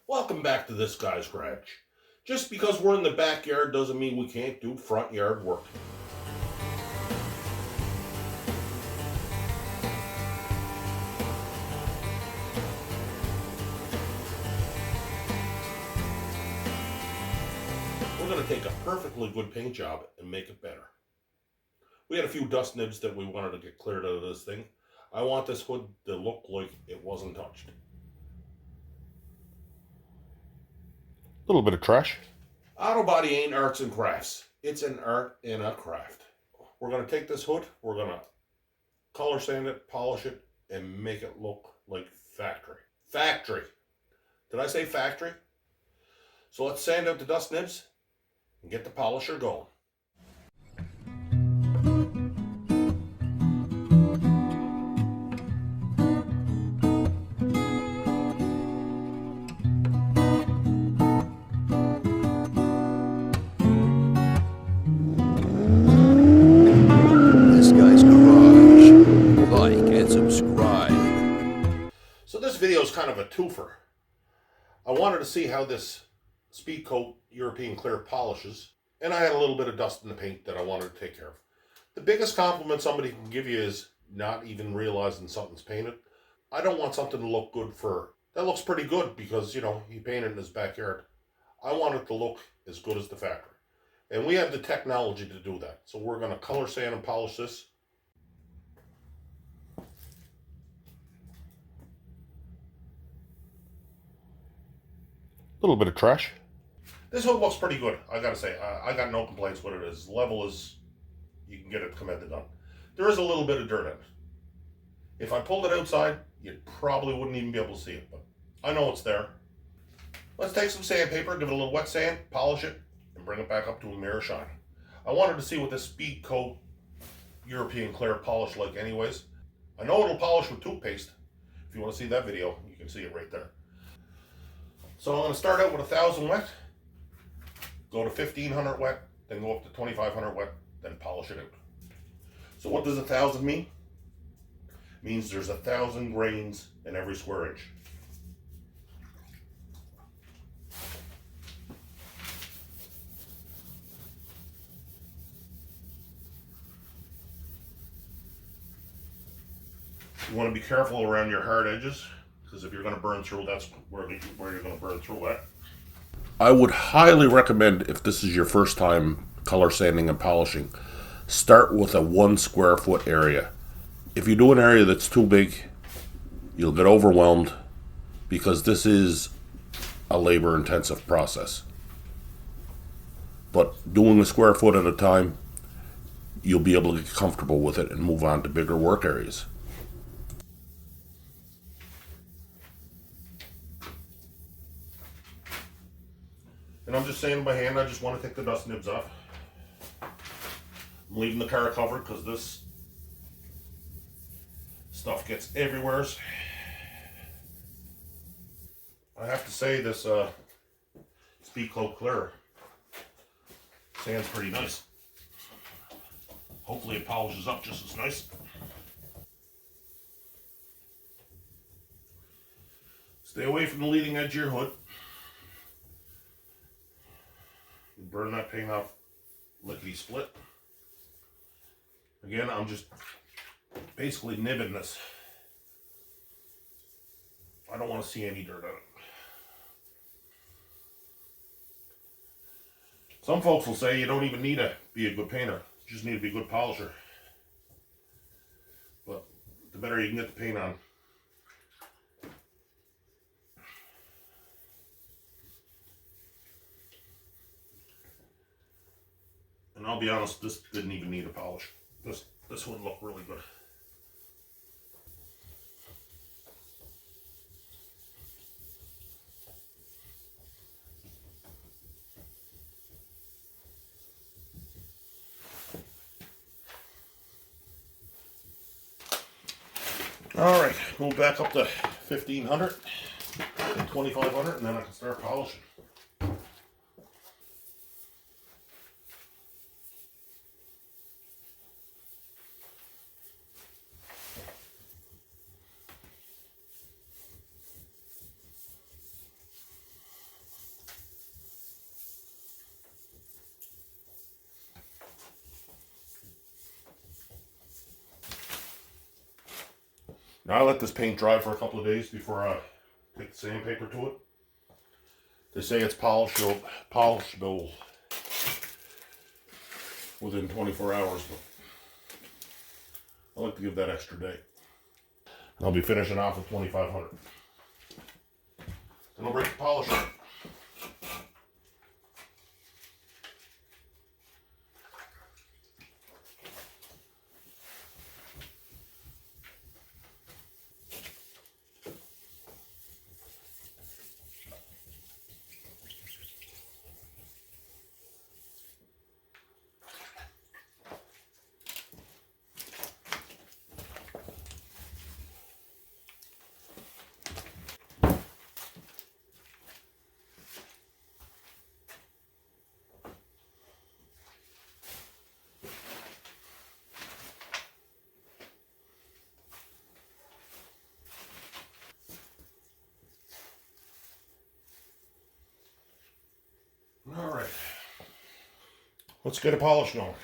Welcome back to this guy's garage. Just because we're in the backyard doesn't mean we can't do front yard work. We're going to take a perfectly good paint job and make it better. We had a few dust nibs that we wanted to get cleared out of this thing. I want this hood to look like it wasn't touched. A little bit of trash. Auto body ain't arts and crafts. It's an art and a craft. We're going to take this hood, we're going to color sand it, polish it, and make it look like factory. Factory. Did I say factory? So let's sand out the dust nibs and get the polisher going. So this video is kind of a twofer. I wanted to see how this speedkote European clear polishes, and I had a little bit of dust in the paint that I wanted to take care of. The biggest compliment somebody can give you is not even realizing something's painted. I don't want something to look good that looks pretty good because, you know, he painted in his backyard. I want it to look as good as the factory. And we have the technology to do that. So we're going to color sand and polish this. Little bit of trash. This hood looks pretty good, I gotta say. I got no complaints with it. As level as you can get it commended on. There is a little bit of dirt in it. If I pulled it outside, you probably wouldn't even be able to see it, but I know it's there. Let's take some sandpaper, give it a little wet sand, polish it, and bring it back up to a mirror shine. I wanted to see what this speedkote European clear polish like anyways. I know it'll polish with toothpaste. If you want to see that video, you can see it right there. So I'm going to start out with 1,000 wet, go to 1,500 wet, then go up to 2,500 wet, then polish it out. So what does 1,000 mean? It means there's 1,000 grains in every square inch. You want to be careful around your hard edges, because if you're going to burn through, that's where you're going to burn through at. I would highly recommend, if this is your first time color sanding and polishing, start with a 1 square foot area. If you do an area that's too big, you'll get overwhelmed because this is a labor intensive process. But doing a square foot at a time, you'll be able to get comfortable with it and move on to bigger work areas. And I'm just sanding by hand. I just want to take the dust nibs off. I'm leaving the car covered because this stuff gets everywhere. I have to say this speedkote clear sand's pretty nice. Hopefully it polishes up just as nice. Stay away from the leading edge of your hood. Burn that paint off lickety split. Again, I'm just basically nibbing this. I don't want to see any dirt on it. Some folks will say you don't even need to be a good painter. You just need to be a good polisher. But the better you can get the paint on, and I'll be honest, this didn't even need a polish. This would look really good. Alright, move back up to 1,500 and 2,500, and then I can start polishing. Now I let this paint dry for a couple of days before I take the sandpaper to it. They say it's polishable within 24 hours, but I like to give that extra day. And I'll be finishing off with 2500. Then I'll break the polish on it. All right, let's get a polish going.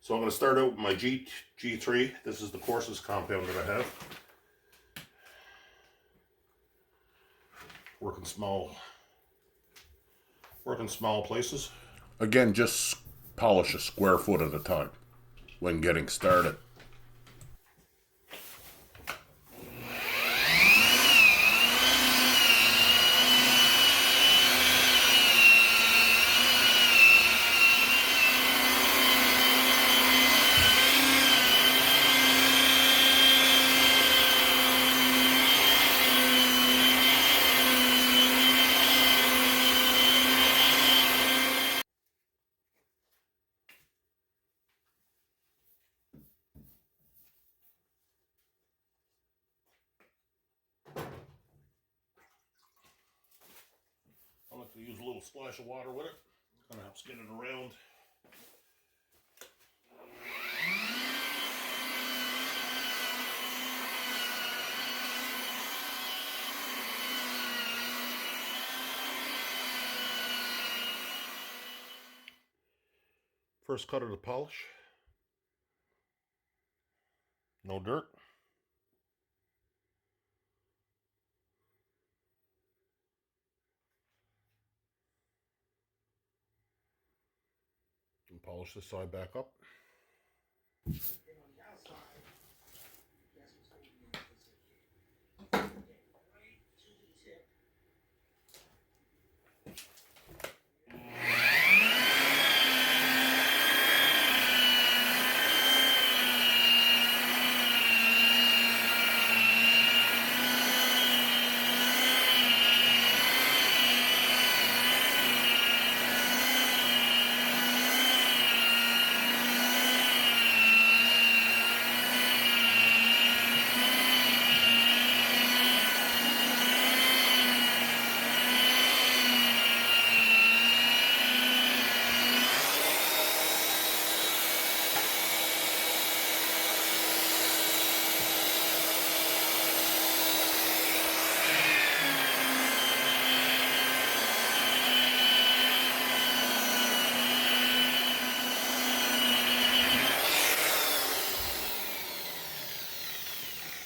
So I'm going to start out with my G3. This is the coarsest compound that I have. Working small places. Again, just polish a square foot at a time when getting started. I like to use a little splash of water with it. Kind of helps get it around. First cut of the polish. No dirt. And polish this side back up.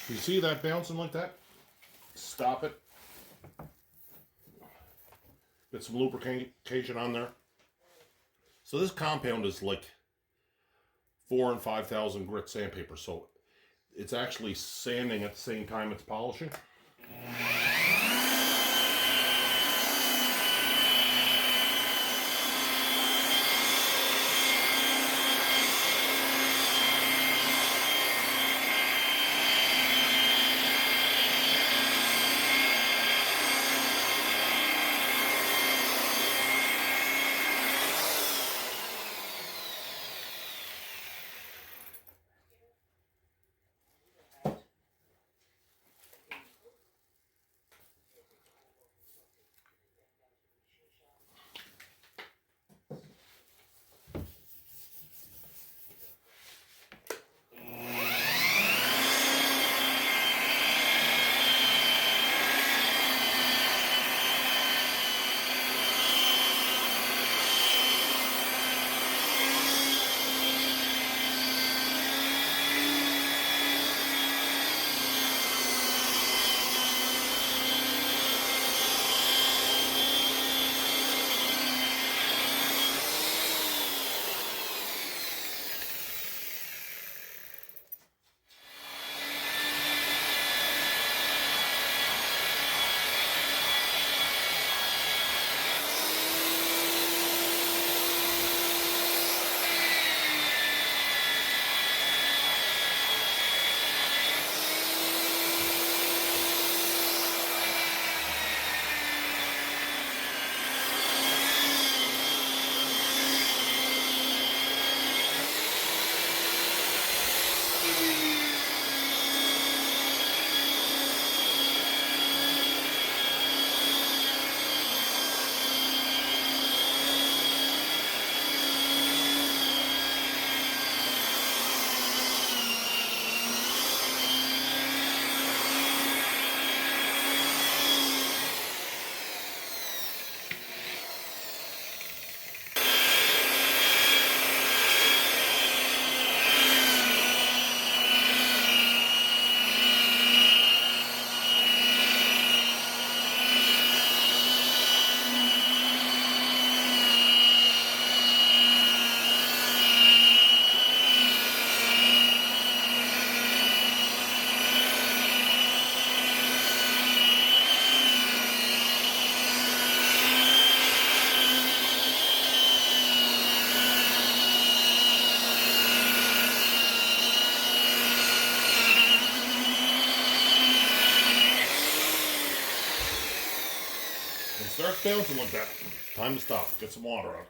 You see that bouncing like that? Stop it. Get some lubrication on there. So this compound is like 4,000 and 5,000 grit sandpaper, so it's actually sanding at the same time it's polishing. starts bouncing like that, time to stop. Get some water on.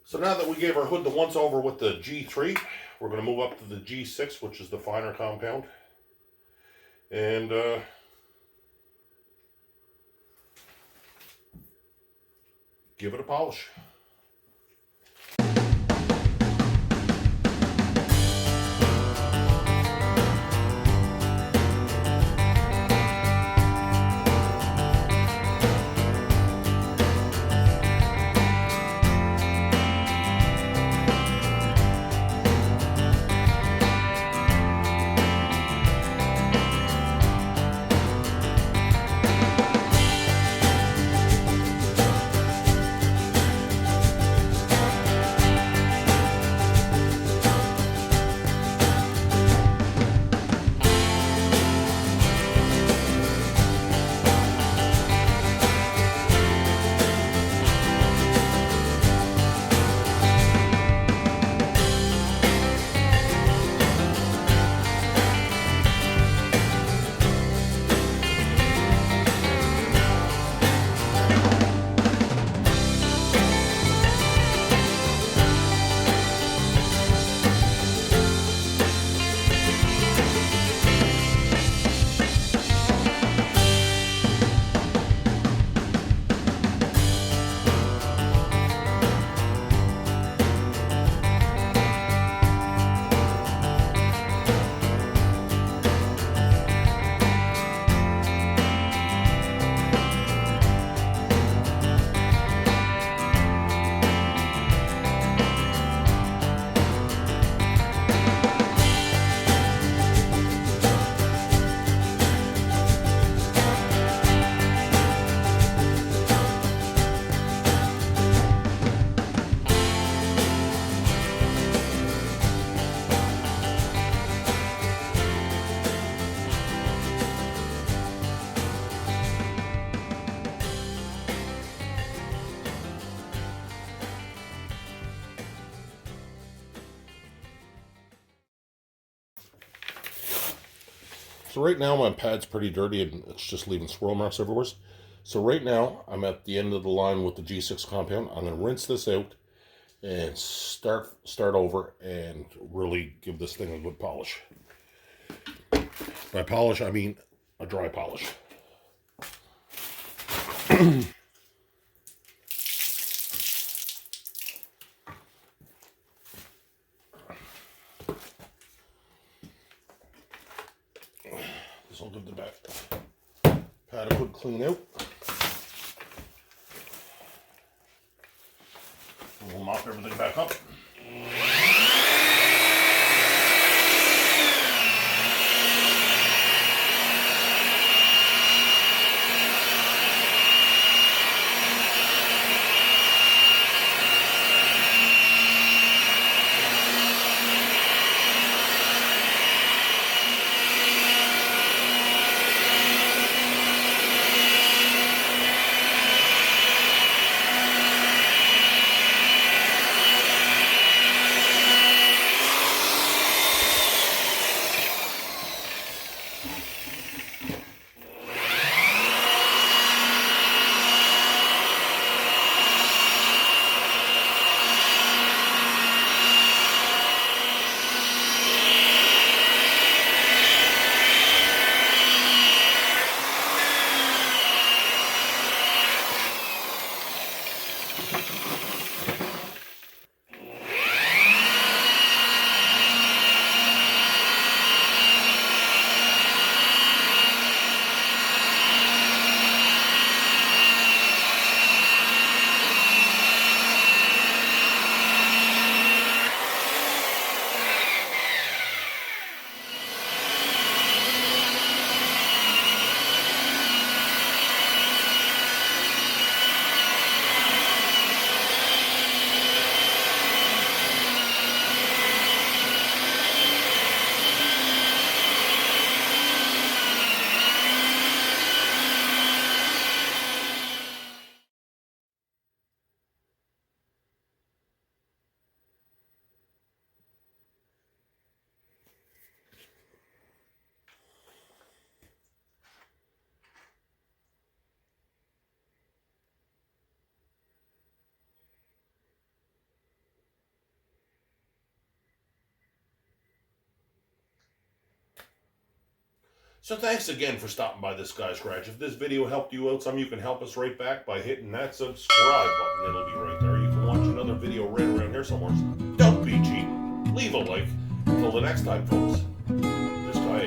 So now that we gave our hood the once over with the G3, we're going to move up to the G6, which is the finer compound. And give it a polish. So right now my pad's pretty dirty and it's just leaving swirl marks everywhere. So right now I'm at the end of the line with the G6 compound. I'm going to rinse this out and start over and really give this thing a good polish. By polish I mean a dry polish. This will give the back pad a good clean out. And we'll mop everything back up. So thanks again for stopping by this Guy Scratch. If this video helped you out some, you can help us right back by hitting that subscribe button. It'll be right there. You can watch another video right around here somewhere. Don't be cheap. Leave a like. Until the next time, folks. This guy